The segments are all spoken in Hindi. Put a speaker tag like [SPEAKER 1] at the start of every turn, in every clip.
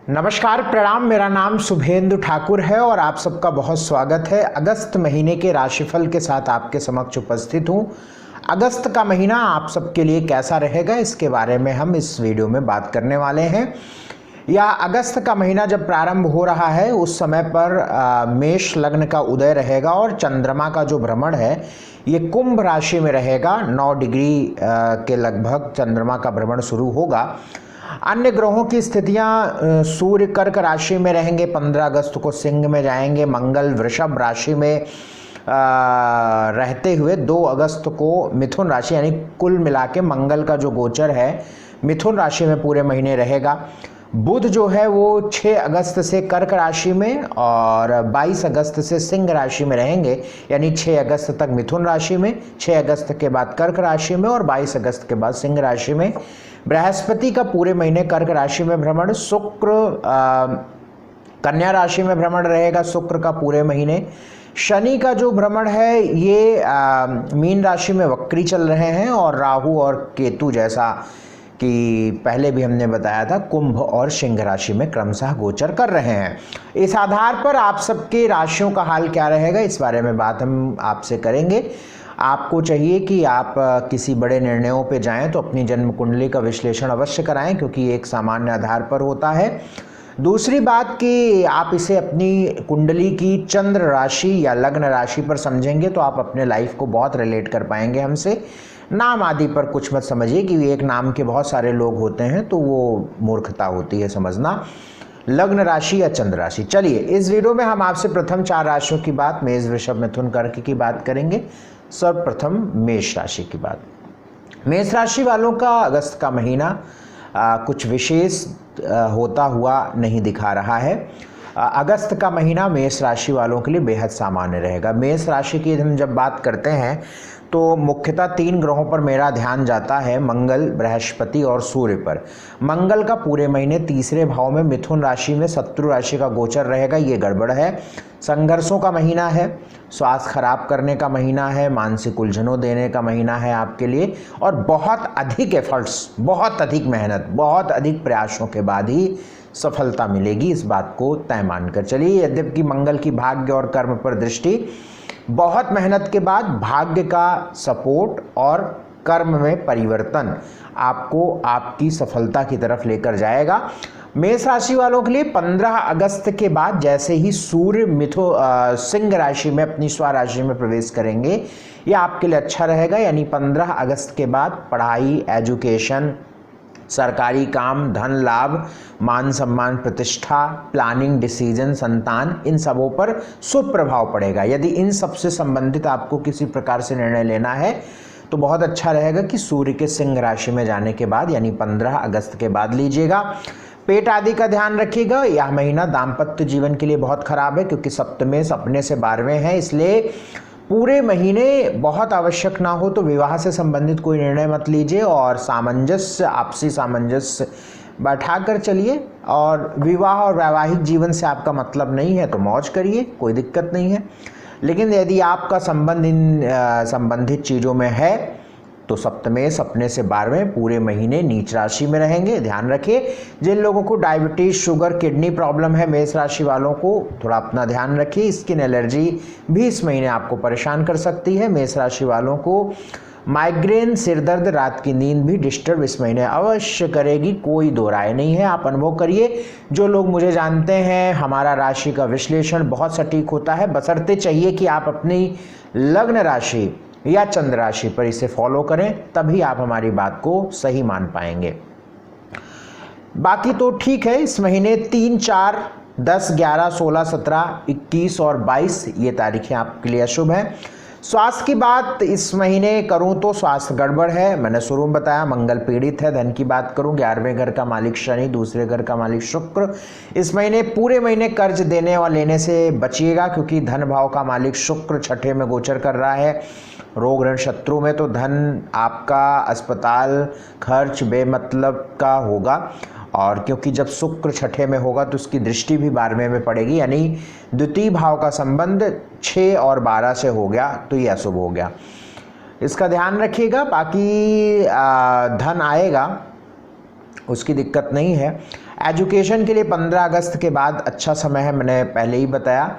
[SPEAKER 1] नमस्कार, प्रणाम। मेरा नाम शुभेंदु ठाकुर है और आप सबका बहुत स्वागत है। अगस्त महीने के राशिफल के साथ आपके समक्ष उपस्थित हूँ। अगस्त का महीना आप सबके लिए कैसा रहेगा, इसके बारे में हम इस वीडियो में बात करने वाले हैं। या अगस्त का महीना जब प्रारंभ हो रहा है उस समय पर मेष लग्न का उदय रहेगा और चंद्रमा का जो भ्रमण है ये कुंभ राशि में रहेगा। 9 डिग्री के लगभग चंद्रमा का भ्रमण शुरू होगा। अन्य ग्रहों की स्थितियां, सूर्य कर्क राशि में रहेंगे, 15 अगस्त को सिंह में जाएंगे। मंगल वृषभ राशि में रहते हुए 2 अगस्त को मिथुन राशि, यानी कुल मिला के मंगल का जो गोचर है मिथुन राशि में पूरे महीने रहेगा। बुध जो है वो 6 अगस्त से कर्क राशि में और 22 अगस्त से सिंह राशि में रहेंगे, यानी 6 अगस्त तक मिथुन राशि में, 6 अगस्त के बाद कर्क राशि में और 22 अगस्त के बाद सिंह राशि में। बृहस्पति का पूरे महीने कर्क राशि में भ्रमण, शुक्र कन्या राशि में भ्रमण रहेगा शुक्र का पूरे महीने। शनि का जो भ्रमण है ये मीन राशि में वक्री चल रहे हैं और राहु और केतु, जैसा कि पहले भी हमने बताया था, कुंभ और सिंह राशि में क्रमशः गोचर कर रहे हैं। इस आधार पर आप सबके राशियों का हाल क्या रहेगा, इस बारे में बात हम आपसे करेंगे। आपको चाहिए कि आप किसी बड़े निर्णयों पे जाएं तो अपनी जन्म कुंडली का विश्लेषण अवश्य कराएं, क्योंकि एक सामान्य आधार पर होता है। दूसरी बात कि आप इसे अपनी कुंडली की चंद्र राशि या लग्न राशि पर समझेंगे तो आप अपने लाइफ को बहुत रिलेट कर पाएंगे हमसे। नाम आदि पर कुछ मत समझिए कि एक नाम के बहुत सारे लोग होते हैं, तो वो मूर्खता होती है समझना। लग्न राशि या चंद्र राशि। चलिए, इस वीडियो में हम आपसे प्रथम 4 राशियों की बात, मेष वृषभ मिथुन कर्क की बात करेंगे। सर्वप्रथम मेष राशि की बात। मेष राशि वालों का अगस्त का महीना कुछ विशेष होता हुआ नहीं दिखा रहा है। अगस्त का महीना मेष राशि वालों के लिए बेहद सामान्य रहेगा। मेष राशि की हम जब बात करते हैं तो मुख्यतः 3 ग्रहों पर मेरा ध्यान जाता है, मंगल, बृहस्पति और सूर्य पर। मंगल का पूरे महीने तीसरे भाव में मिथुन राशि में शत्रु राशि का गोचर रहेगा, ये गड़बड़ है। संघर्षों का महीना है, स्वास्थ्य खराब करने का महीना है, मानसिक उलझनों देने का महीना है आपके लिए, और बहुत अधिक एफर्ट्स, बहुत अधिक मेहनत, बहुत अधिक प्रयासों के बाद ही सफलता मिलेगी, इस बात को तय मानकर चलिए। यद्यपि मंगल की भाग्य और कर्म पर दृष्टि बहुत मेहनत के बाद भाग्य का सपोर्ट और कर्म में परिवर्तन आपको आपकी सफलता की तरफ लेकर जाएगा। मेष राशि वालों के लिए 15 अगस्त के बाद जैसे ही सूर्य सिंह राशि में अपनी स्वराशि में प्रवेश करेंगे, यह आपके लिए अच्छा रहेगा। यानी 15 अगस्त के बाद पढ़ाई, एजुकेशन, सरकारी काम, धन लाभ, मान सम्मान, प्रतिष्ठा, प्लानिंग, डिसीजन, संतान, इन सबों पर शुभ प्रभाव पड़ेगा। यदि इन सब से संबंधित आपको किसी प्रकार से निर्णय लेना है तो बहुत अच्छा रहेगा कि सूर्य के सिंह राशि में जाने के बाद, यानी 15 अगस्त के बाद लीजिएगा। पेट आदि का ध्यान रखिएगा। यह महीना दाम्पत्य जीवन के लिए बहुत खराब है, क्योंकि सप्तमें अपने से 12वें हैं, इसलिए पूरे महीने बहुत आवश्यक ना हो तो विवाह से संबंधित कोई निर्णय मत लीजिए और सामंजस्य, आपसी सामंजस्य बैठा कर चलिए। और विवाह और वैवाहिक जीवन से आपका मतलब नहीं है तो मौज करिए, कोई दिक्कत नहीं है। लेकिन यदि आपका संबंध इन संबंधित चीज़ों में है तो सप्तमें अपने से 12वें पूरे महीने नीच राशि में रहेंगे। ध्यान रखिए, जिन लोगों को डायबिटीज, शुगर, किडनी प्रॉब्लम है, मेष राशि वालों को थोड़ा अपना ध्यान रखिए। स्किन एलर्जी भी इस महीने आपको परेशान कर सकती है। मेष राशि वालों को माइग्रेन, सिरदर्द, रात की नींद भी डिस्टर्ब इस महीने अवश्य करेगी, कोई दो राय नहीं है, आप अनुभव करिए। जो लोग मुझे जानते हैं, हमारा राशि का विश्लेषण बहुत सटीक होता है, बशर्ते चाहिए कि आप अपनी लग्न राशि या चंद्र राशि पर इसे फॉलो करें, तभी आप हमारी बात को सही मान पाएंगे। बाकी तो ठीक है। इस महीने 3, 4, 10, 11, 16, 17, 21 और 22 ये तारीखें आपके लिए अशुभ हैं। स्वास्थ्य की बात इस महीने करूं तो स्वास्थ्य गड़बड़ है, मैंने शुरू में बताया। मंगल पीड़ित है। धन की बात करूं, 11वें घर का मालिक शनि, दूसरे घर का मालिक शुक्र। इस महीने पूरे महीने कर्ज देने और लेने से बचिएगा, क्योंकि धन भाव का मालिक शुक्र 6ठे में गोचर कर रहा है। रोग ऋण शत्रु में तो धन आपका अस्पताल खर्च बेमतलब का होगा, और क्योंकि जब शुक्र 6ठे में होगा तो उसकी दृष्टि भी 12वें में पड़ेगी, यानी द्वितीय भाव का संबंध 6 और 12 से हो गया, तो ये अशुभ हो गया। इसका ध्यान रखिएगा। बाकी धन आएगा, उसकी दिक्कत नहीं है। एजुकेशन के लिए 15 अगस्त के बाद अच्छा समय है, मैंने पहले ही बताया।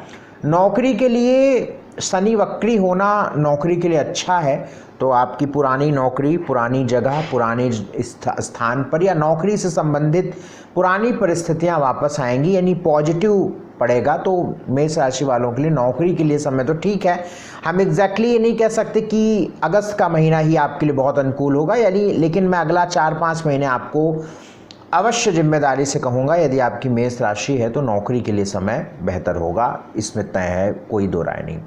[SPEAKER 1] नौकरी के लिए शनि वक्री होना नौकरी के लिए अच्छा है, तो आपकी पुरानी नौकरी, पुरानी जगह, पुराने स्थान पर या नौकरी से संबंधित पुरानी परिस्थितियां वापस आएंगी, यानी पॉजिटिव पड़ेगा। तो मेष राशि वालों के लिए नौकरी के लिए समय तो ठीक है। हम एग्जैक्टली ये नहीं कह सकते कि अगस्त का महीना ही आपके लिए बहुत अनुकूल होगा, यानी लेकिन मैं अगला 4-5 महीने आपको अवश्य जिम्मेदारी से कहूँगा, यदि आपकी मेष राशि है तो नौकरी के लिए समय बेहतर होगा, इसमें तय है, कोई दो राय नहीं।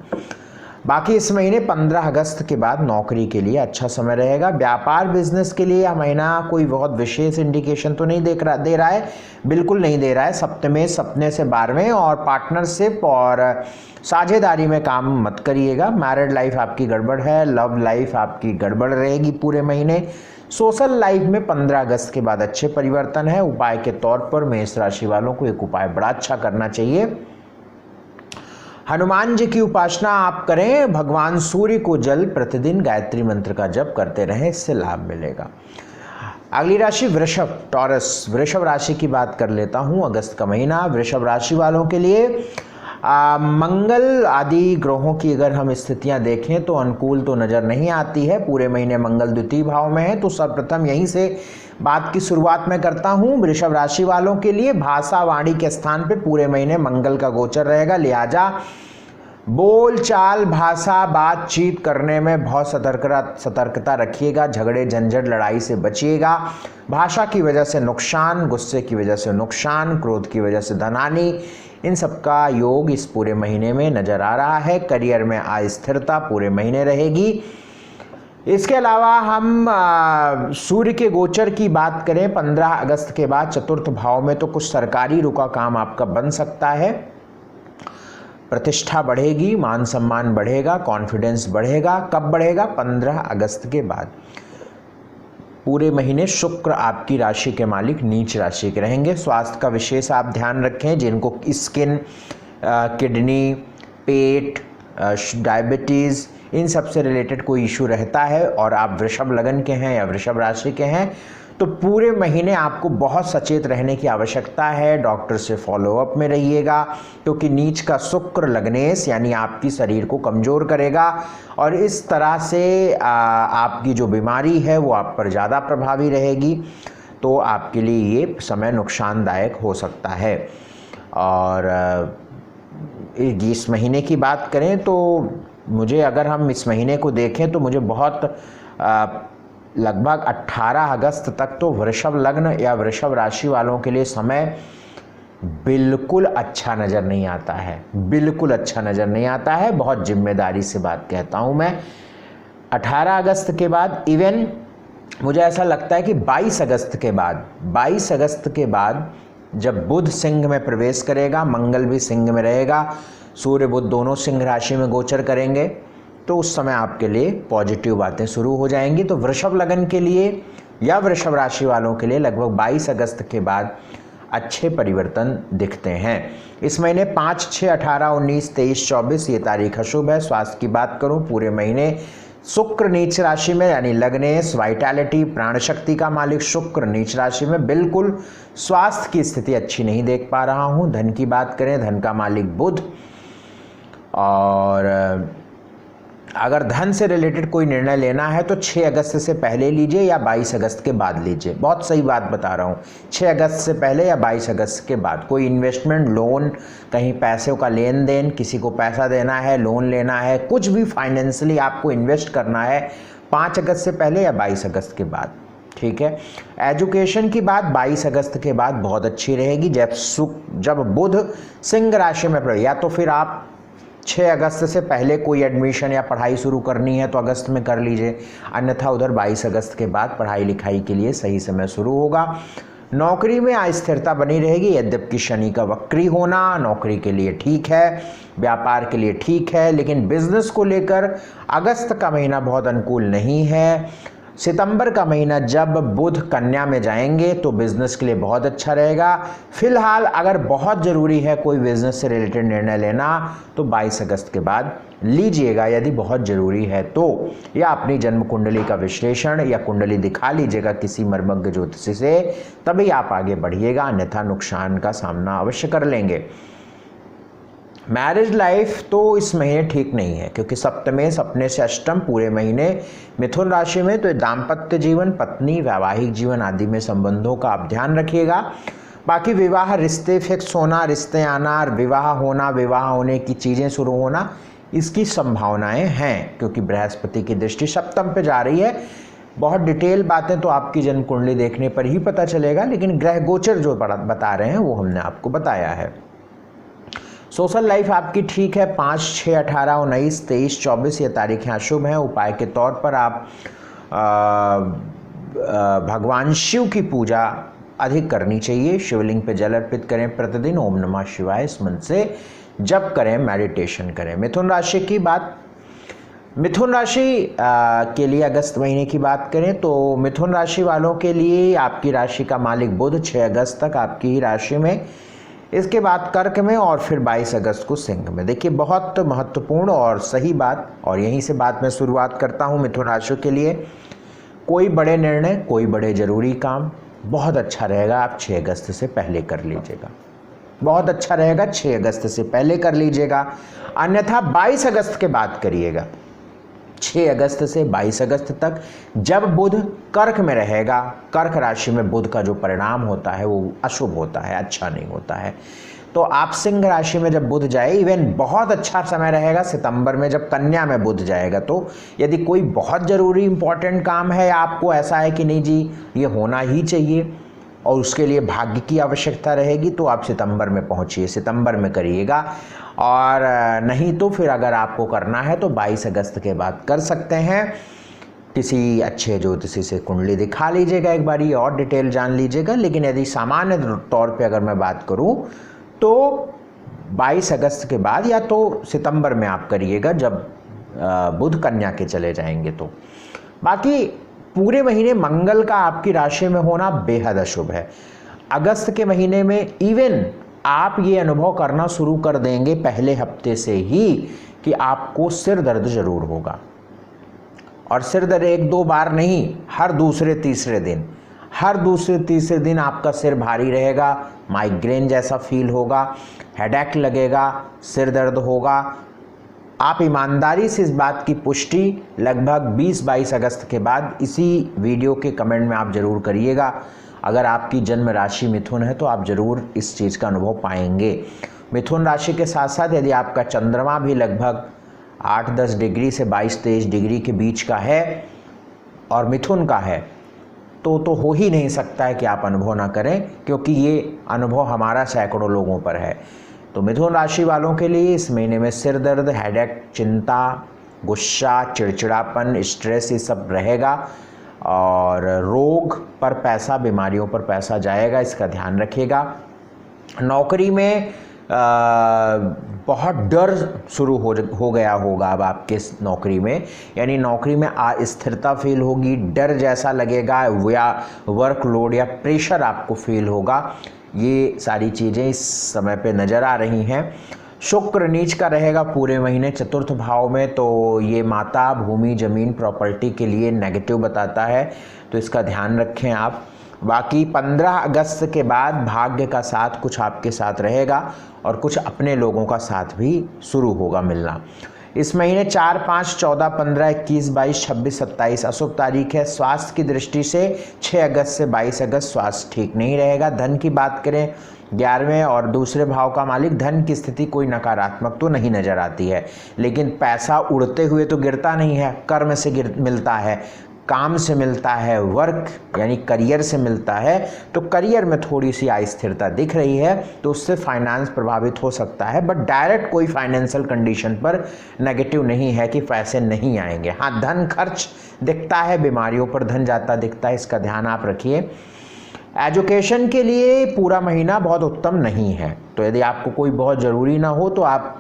[SPEAKER 1] बाकी इस महीने 15 अगस्त के बाद नौकरी के लिए अच्छा समय रहेगा। व्यापार बिजनेस के लिए यह महीना कोई बहुत विशेष इंडिकेशन तो नहीं दे रहा है, बिल्कुल नहीं दे रहा है। सप्तमे सपने से 12वें और पार्टनरशिप और साझेदारी में काम मत करिएगा। मैरिड लाइफ आपकी गड़बड़ है, लव लाइफ आपकी गड़बड़ रहेगी पूरे महीने। सोशल लाइफ में 15 अगस्त के बाद अच्छे परिवर्तन है। उपाय के तौर पर मेष राशि वालों को एक उपाय बड़ा अच्छा करना चाहिए, हनुमान जी की उपासना आप करें, भगवान सूर्य को जल प्रतिदिन गायत्री मंत्र का जप करते रहें, इससे लाभ मिलेगा। अगली राशि वृषभ, टॉरस, वृषभ राशि की बात कर लेता हूं। अगस्त का महीना वृषभ राशि वालों के लिए मंगल आदि ग्रहों की अगर हम स्थितियां देखें तो अनुकूल तो नज़र नहीं आती है। पूरे महीने मंगल द्वितीय भाव में है, तो सर्वप्रथम यहीं से बात की शुरुआत मैं करता हूं। वृषभ राशि वालों के लिए भाषा वाणी के स्थान पे पूरे महीने मंगल का गोचर रहेगा, लिहाजा बोल चाल, भाषा, बातचीत करने में बहुत सतर्कता रखिएगा। झगड़े झंझट लड़ाई से बचिएगा। भाषा की वजह से नुकसान, गुस्से की वजह से नुकसान, क्रोध की वजह से धनहानि, इन सब का योग इस पूरे महीने में नजर आ रहा है। करियर में अस्थिरता पूरे महीने रहेगी। इसके अलावा हम सूर्य के गोचर की बात करें 15 अगस्त के बाद चतुर्थ भाव में, तो कुछ सरकारी रुका काम आपका बन सकता है। प्रतिष्ठा बढ़ेगी, मान सम्मान बढ़ेगा, कॉन्फिडेंस बढ़ेगा। कब बढ़ेगा? 15 अगस्त के बाद। पूरे महीने शुक्र आपकी राशि के मालिक नीच राशि के रहेंगे। स्वास्थ्य का विशेष आप ध्यान रखें। जिनको स्किन, किडनी, पेट, डायबिटीज़, इन सब से रिलेटेड कोई इशू रहता है और आप वृषभ लगन के हैं या वृषभ राशि के हैं, तो पूरे महीने आपको बहुत सचेत रहने की आवश्यकता है। डॉक्टर से फॉलोअप में रहिएगा, क्योंकि नीच का शुक्र लग्नेश यानी आपकी शरीर को कमज़ोर करेगा और इस तरह से आपकी जो बीमारी है वो आप पर ज़्यादा प्रभावी रहेगी। तो आपके लिए ये समय नुकसानदायक हो सकता है। और इस महीने की बात करें तो मुझे, अगर हम इस महीने को देखें तो मुझे बहुत लगभग 18 अगस्त तक तो वृषभ लग्न या वृषभ राशि वालों के लिए समय बिल्कुल अच्छा नज़र नहीं आता है, बिल्कुल अच्छा नज़र नहीं आता है। बहुत जिम्मेदारी से बात कहता हूँ मैं। 18 अगस्त के बाद, इवन मुझे ऐसा लगता है कि 22 अगस्त के बाद जब बुध सिंह में प्रवेश करेगा, मंगल भी सिंह में रहेगा, सूर्य बुध दोनों सिंह राशि में गोचर करेंगे, तो उस समय आपके लिए पॉजिटिव बातें शुरू हो जाएंगी। तो वृषभ लगन के लिए या वृषभ राशि वालों के लिए लगभग 22 अगस्त के बाद अच्छे परिवर्तन दिखते हैं। इस महीने 5, 6, 18, 19, 23, 24 ये तारीख अशुभ है। स्वास्थ्य की बात करूं, पूरे महीने शुक्र नीच राशि में यानी लग्नेश, वाइटैलिटी, प्राण शक्ति का मालिक शुक्र नीच राशि में, बिल्कुल स्वास्थ्य की स्थिति अच्छी नहीं देख पा रहा हूं। धन की बात करें, धन का मालिक बुध, और अगर धन से रिलेटेड कोई निर्णय लेना है तो 6 अगस्त से पहले लीजिए या 22 अगस्त के बाद लीजिए। बहुत सही बात बता रहा हूँ, 6 अगस्त से पहले या 22 अगस्त के बाद। कोई इन्वेस्टमेंट, लोन, कहीं पैसों का लेन देन, किसी को पैसा देना है, लोन लेना है, कुछ भी फाइनेंशियली आपको इन्वेस्ट करना है 5 अगस्त से पहले या 22 अगस्त के बाद, ठीक है। एजुकेशन की बात 22 अगस्त के बाद बहुत अच्छी रहेगी। जब बुध सिंह राशि में पड़े, या तो फिर आप 6 अगस्त से पहले कोई एडमिशन या पढ़ाई शुरू करनी है तो अगस्त में कर लीजिए, अन्यथा उधर 22 अगस्त के बाद पढ़ाई लिखाई के लिए सही समय शुरू होगा। नौकरी में अस्थिरता बनी रहेगी, यद्यपि शनि का वक्री होना नौकरी के लिए ठीक है, व्यापार के लिए ठीक है, लेकिन बिजनेस को लेकर अगस्त का महीना बहुत अनुकूल नहीं है। सितंबर का महीना जब बुध कन्या में जाएंगे तो बिजनेस के लिए बहुत अच्छा रहेगा। फिलहाल अगर बहुत ज़रूरी है कोई बिजनेस से रिलेटेड निर्णय लेना तो 22 अगस्त के बाद लीजिएगा यदि बहुत ज़रूरी है तो, या अपनी जन्म कुंडली का विश्लेषण या कुंडली दिखा लीजिएगा किसी मर्मज्ञ ज्योतिषी से, तभी आप आगे बढ़िएगा, अन्यथा नुकसान का सामना अवश्य कर लेंगे। मैरिज लाइफ तो इस महीने ठीक नहीं है क्योंकि सप्तमेश अपने से अष्टम पूरे महीने मिथुन राशि में, तो दाम्पत्य जीवन, पत्नी, वैवाहिक जीवन आदि में संबंधों का आप ध्यान रखिएगा। बाकी विवाह, रिश्ते फिक्स होना, रिश्ते आना, विवाह होना, विवाह होने की चीज़ें शुरू होना, इसकी संभावनाएं हैं क्योंकि बृहस्पति की दृष्टि सप्तम पे जा रही है। बहुत डिटेल बातें तो आपकी जन्म कुंडली देखने पर ही पता चलेगा, लेकिन ग्रह गोचर जो बता रहे हैं वो हमने आपको बताया है। सोशल लाइफ आपकी ठीक है। 5, 6, 18, 19, 23, 24 ये तारीखें अशुभ हैं। उपाय के तौर पर आप भगवान शिव की पूजा अधिक करनी चाहिए। शिवलिंग पे जल अर्पित करें प्रतिदिन, ओम नमः शिवाय इस मंत्र से जप करें, मेडिटेशन करें। मिथुन राशि की बात, मिथुन राशि के लिए अगस्त महीने की बात करें तो मिथुन राशि वालों के लिए आपकी राशि का मालिक बुध 6 अगस्त तक आपकी ही राशि में, इसके बाद कर्क में और फिर 22 अगस्त को सिंह में। देखिए बहुत महत्वपूर्ण और सही बात, और यहीं से बात मैं शुरुआत करता हूं मिथुन राशि के लिए। कोई बड़े निर्णय, कोई बड़े ज़रूरी काम बहुत अच्छा रहेगा आप 6 अगस्त से पहले कर लीजिएगा, बहुत अच्छा रहेगा 6 अगस्त से पहले कर लीजिएगा, अन्यथा 22 अगस्त के बाद करिएगा। 6 अगस्त से 22 अगस्त तक जब बुध कर्क में रहेगा, कर्क राशि में बुध का जो परिणाम होता है वो अशुभ होता है, अच्छा नहीं होता है। तो आप सिंह राशि में जब बुध जाए, इवन बहुत अच्छा समय रहेगा सितंबर में जब कन्या में बुध जाएगा। तो यदि कोई बहुत ज़रूरी इंपॉर्टेंट काम है, आपको ऐसा है कि नहीं जी ये होना ही चाहिए और उसके लिए भाग्य की आवश्यकता रहेगी, तो आप सितंबर में पहुंचिए, सितंबर में करिएगा। और नहीं तो फिर अगर आपको करना है तो 22 अगस्त के बाद कर सकते हैं। किसी अच्छे ज्योतिषी से कुंडली दिखा लीजिएगा एक बारी और डिटेल जान लीजिएगा। लेकिन यदि सामान्य तौर पे अगर मैं बात करूं तो 22 अगस्त के बाद या तो सितंबर में आप करिएगा जब बुध कन्या के चले जाएंगे। तो बाकी पूरे महीने मंगल का आपकी राशि में होना बेहद अशुभ है। अगस्त के महीने में इवन आप ये अनुभव करना शुरू कर देंगे पहले हफ्ते से ही कि आपको सिर दर्द जरूर होगा, और सिर दर्द 1-2 बार नहीं, हर दूसरे तीसरे दिन आपका सिर भारी रहेगा, माइग्रेन जैसा फील होगा, हेडेक लगेगा, सिर दर्द होगा। आप ईमानदारी से इस बात की पुष्टि लगभग 20-22 अगस्त के बाद इसी वीडियो के कमेंट में आप जरूर करिएगा। अगर आपकी जन्म राशि मिथुन है तो आप जरूर इस चीज़ का अनुभव पाएंगे। मिथुन राशि के साथ साथ यदि आपका चंद्रमा भी लगभग 8-10 डिग्री से 22-23 डिग्री के बीच का है और मिथुन का है तो हो ही नहीं सकता है कि आप अनुभव ना करें, क्योंकि ये अनुभव हमारा सैकड़ों लोगों पर है। तो मिथुन राशि वालों के लिए इस महीने में सिर दर्द, हेडेक, चिंता, गुस्सा, चिड़चिड़ापन, स्ट्रेस ये सब रहेगा, और रोग पर पैसा, बीमारियों पर पैसा जाएगा, इसका ध्यान रखिएगा। नौकरी में बहुत डर शुरू हो गया होगा अब आपके नौकरी में, यानी नौकरी में अस्थिरता फील होगी, डर जैसा लगेगा, या वर्कलोड या प्रेशर आपको फील होगा। ये सारी चीज़ें इस समय पे नज़र आ रही हैं। शुक्र नीच का रहेगा पूरे महीने चतुर्थ भाव में, तो ये माता, भूमि, जमीन, प्रॉपर्टी के लिए नेगेटिव बताता है, तो इसका ध्यान रखें आप। बाकी 15 अगस्त के बाद भाग्य का साथ कुछ आपके साथ रहेगा और कुछ अपने लोगों का साथ भी शुरू होगा मिलना। इस महीने 4, 5, 14, 15, 21, 22, 26, 27 अशुभ तारीख है। स्वास्थ्य की दृष्टि से 6 अगस्त से 22 अगस्त स्वास्थ्य ठीक नहीं रहेगा। धन की बात करें, 11वें और दूसरे भाव का मालिक, धन की स्थिति कोई नकारात्मक तो नहीं नजर आती है, लेकिन पैसा उड़ते हुए तो गिरता नहीं है, कर्म से मिलता है, काम से मिलता है, वर्क यानी करियर से मिलता है। तो करियर में थोड़ी सी अस्थिरता दिख रही है, तो उससे फाइनेंस प्रभावित हो सकता है, बट डायरेक्ट कोई फाइनेंशियल कंडीशन पर नेगेटिव नहीं है कि पैसे नहीं आएंगे। हाँ, धन खर्च दिखता है, बीमारियों पर धन जाता दिखता है, इसका ध्यान आप रखिए। एजुकेशन के लिए पूरा महीना बहुत उत्तम नहीं है, तो यदि आपको कोई बहुत ज़रूरी ना हो तो आप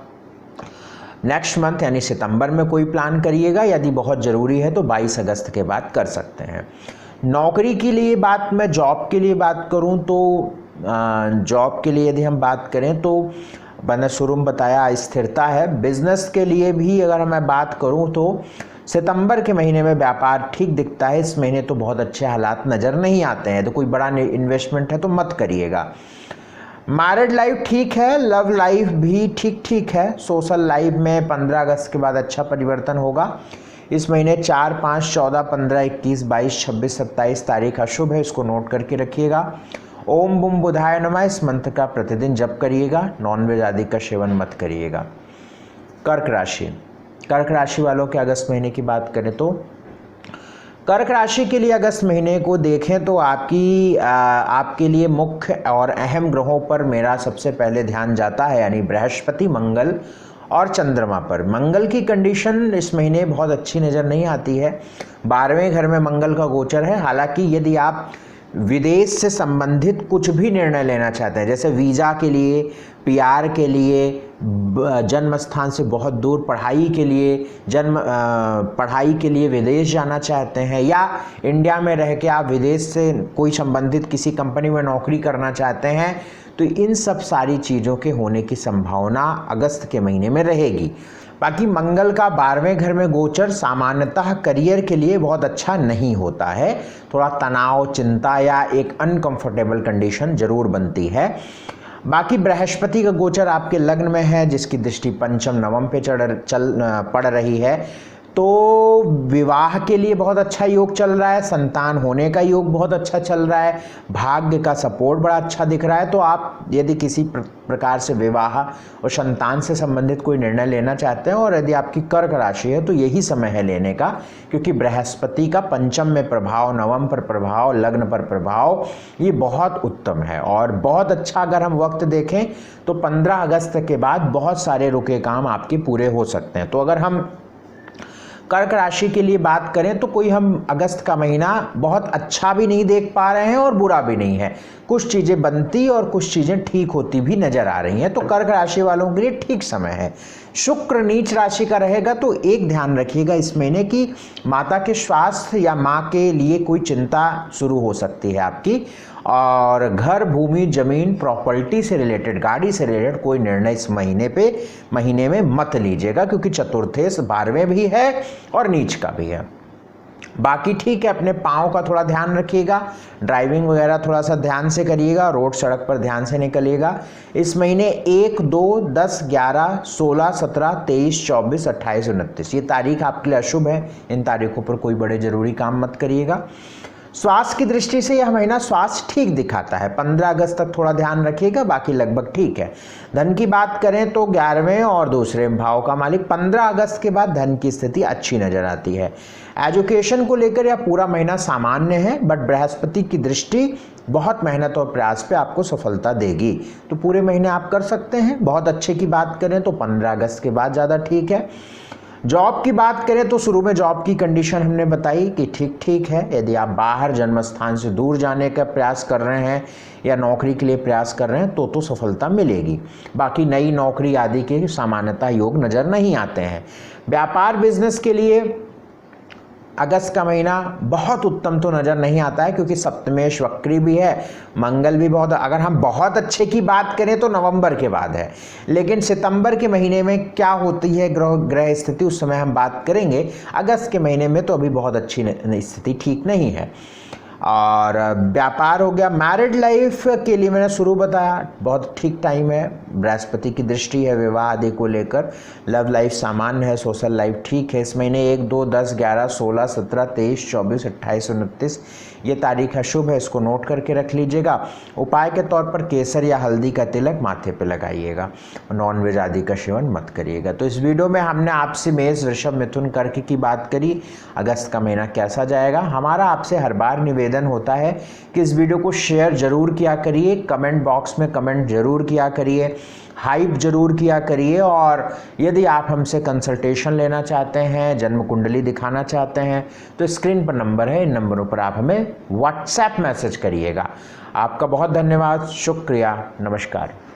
[SPEAKER 1] नेक्स्ट मंथ यानी सितंबर में कोई प्लान करिएगा। यदि बहुत ज़रूरी है तो 22 अगस्त के बाद कर सकते हैं। नौकरी के लिए बात, मैं जॉब के लिए बात करूं तो जॉब के लिए यदि हम बात करें तो मैंने शुरू में बताया स्थिरता है। बिजनेस के लिए भी अगर मैं बात करूं तो सितंबर के महीने में व्यापार ठीक दिखता है। इस महीने तो बहुत अच्छे हालात नज़र नहीं आते हैं, तो कोई बड़ा इन्वेस्टमेंट है तो मत करिएगा। मैरिड लाइफ ठीक है, लव लाइफ भी ठीक ठीक है। सोशल लाइफ में 15 अगस्त के बाद अच्छा परिवर्तन होगा। इस महीने 4, 5, 14, 15, 21, 22, 26, 27 तारीख अशुभ है, इसको नोट करके रखिएगा। ओम बुम बुधाय नमः इस मंत्र का प्रतिदिन जप करिएगा। नॉनवेज आदि का सेवन मत करिएगा। कर्क राशि, कर्क राशि वालों के अगस्त महीने की बात करें तो कर्क राशि के लिए अगस्त महीने को देखें तो आपके लिए मुख्य और अहम ग्रहों पर मेरा सबसे पहले ध्यान जाता है, यानी बृहस्पति, मंगल और चंद्रमा पर। मंगल की कंडीशन इस महीने बहुत अच्छी नज़र नहीं आती है। 12वें घर में मंगल का गोचर है। हालांकि यदि आप विदेश से संबंधित कुछ भी निर्णय लेना चाहते हैं, जैसे वीज़ा के लिए, पीआर के लिए, जन्म स्थान से बहुत दूर पढ़ाई के लिए विदेश जाना चाहते हैं, या इंडिया में रह के आप विदेश से कोई संबंधित किसी कंपनी में नौकरी करना चाहते हैं, तो इन सब सारी चीज़ों के होने की संभावना अगस्त के महीने में रहेगी। बाकी मंगल का 12वें घर में गोचर सामान्यतः करियर के लिए बहुत अच्छा नहीं होता है। थोड़ा तनाव, चिंता या एक अनकंफर्टेबल कंडीशन जरूर बनती है। बाकी बृहस्पति का गोचर आपके लग्न में है, जिसकी दृष्टि पंचम नवम पे पड़ रही है, तो विवाह के लिए बहुत अच्छा योग चल रहा है। संतान होने का योग बहुत अच्छा चल रहा है। भाग्य का सपोर्ट बड़ा अच्छा दिख रहा है। तो आप यदि किसी प्रकार से विवाह और संतान से संबंधित कोई निर्णय लेना चाहते हैं, और यदि आपकी कर्क राशि है, तो यही समय है लेने का, क्योंकि बृहस्पति का पंचम में प्रभाव, नवम पर प्रभाव, लग्न पर प्रभाव, ये बहुत उत्तम है। और बहुत अच्छा अगर हम वक्त देखें तो 15 अगस्त के बाद बहुत सारे रुके काम आपके पूरे हो सकते हैं। तो अगर हम कर्क राशि के लिए बात करें तो कोई हम अगस्त का महीना बहुत अच्छा भी नहीं देख पा रहे हैं और बुरा भी नहीं है। कुछ चीज़ें बनती और कुछ चीज़ें ठीक होती भी नजर आ रही हैं। तो कर्क राशि वालों के लिए ठीक समय है। शुक्र नीच राशि का रहेगा, तो एक ध्यान रखिएगा इस महीने की माता के स्वास्थ्य या माँ के लिए कोई चिंता शुरू हो सकती है आपकी। और घर, भूमि, जमीन, प्रॉपर्टी से रिलेटेड, गाड़ी से रिलेटेड कोई निर्णय इस महीने में मत लीजिएगा, क्योंकि चतुर्थेश 12वें भी है और नीच का भी है। बाकी ठीक है, अपने पाँव का थोड़ा ध्यान रखिएगा। ड्राइविंग वगैरह थोड़ा सा ध्यान से करिएगा। रोड सड़क पर ध्यान से निकलिएगा। इस महीने 1, 2, 10, 11, 16, 17, 23, 24, 28, 29 ये तारीख आपके लिए अशुभ है। इन तारीखों पर कोई बड़े जरूरी काम मत करिएगा। स्वास्थ्य की दृष्टि से यह महीना स्वास्थ्य ठीक दिखाता है। 15 अगस्त तक थोड़ा ध्यान रखिएगा, बाकी लगभग ठीक है। धन की बात करें तो 11वें और दूसरे भाव का मालिक 15 अगस्त के बाद धन की स्थिति अच्छी नजर आती है। एजुकेशन को लेकर यह पूरा महीना सामान्य है, बट बृहस्पति की दृष्टि बहुत मेहनत और प्रयास पे आपको सफलता देगी। तो पूरे महीने आप कर सकते हैं। बहुत अच्छे की बात करें तो 15 अगस्त के बाद ज़्यादा ठीक है। जॉब की बात करें तो शुरू में जॉब की कंडीशन हमने बताई कि ठीक ठीक है। यदि आप बाहर जन्म स्थान से दूर जाने का प्रयास कर रहे हैं या नौकरी के लिए प्रयास कर रहे हैं तो सफलता मिलेगी। बाकी नई नौकरी आदि के सामान्यतः योग नज़र नहीं आते हैं। व्यापार बिजनेस के लिए अगस्त का महीना बहुत उत्तम तो नज़र नहीं आता है, क्योंकि सप्तमेश वक्री भी है, मंगल भी बहुत, अगर हम बहुत अच्छे की बात करें तो नवंबर के बाद है। लेकिन सितंबर के महीने में क्या होती है ग्रह स्थिति, उस समय हम बात करेंगे। अगस्त के महीने में तो अभी बहुत अच्छी स्थिति ठीक नहीं है। और व्यापार हो गया। मैरिड लाइफ के लिए मैंने शुरू बताया बहुत ठीक टाइम है। बृहस्पति की दृष्टि है विवाह आदि को लेकर। लव लाइफ सामान्य है, सोशल लाइफ ठीक है। इस महीने 1, 2, 10, 11, 16, 17, 23, 24, 28, 29 ये तारीख है शुभ है, इसको नोट करके रख लीजिएगा। उपाय के तौर पर केसर या हल्दी का तिलक माथे पे लगाइएगा। नॉनवेज आदि का सेवन मत करिएगा। तो इस वीडियो में हमने आपसे मेष, वृषभ, मिथुन, कर्क की बात करी। अगस्त का महीना कैसा जाएगा। हमारा आपसे हर बार निवेदन होता है कि इस वीडियो को शेयर जरूर किया करिए, कमेंट बॉक्स में कमेंट जरूर किया करिए, हाइप जरूर किया करिए। और यदि आप हमसे कंसल्टेशन लेना चाहते हैं, जन्म कुंडली दिखाना चाहते हैं, तो स्क्रीन पर नंबर है, इन नंबरों पर आप हमें व्हाट्सएप मैसेज करिएगा। आपका बहुत धन्यवाद, शुक्रिया, नमस्कार।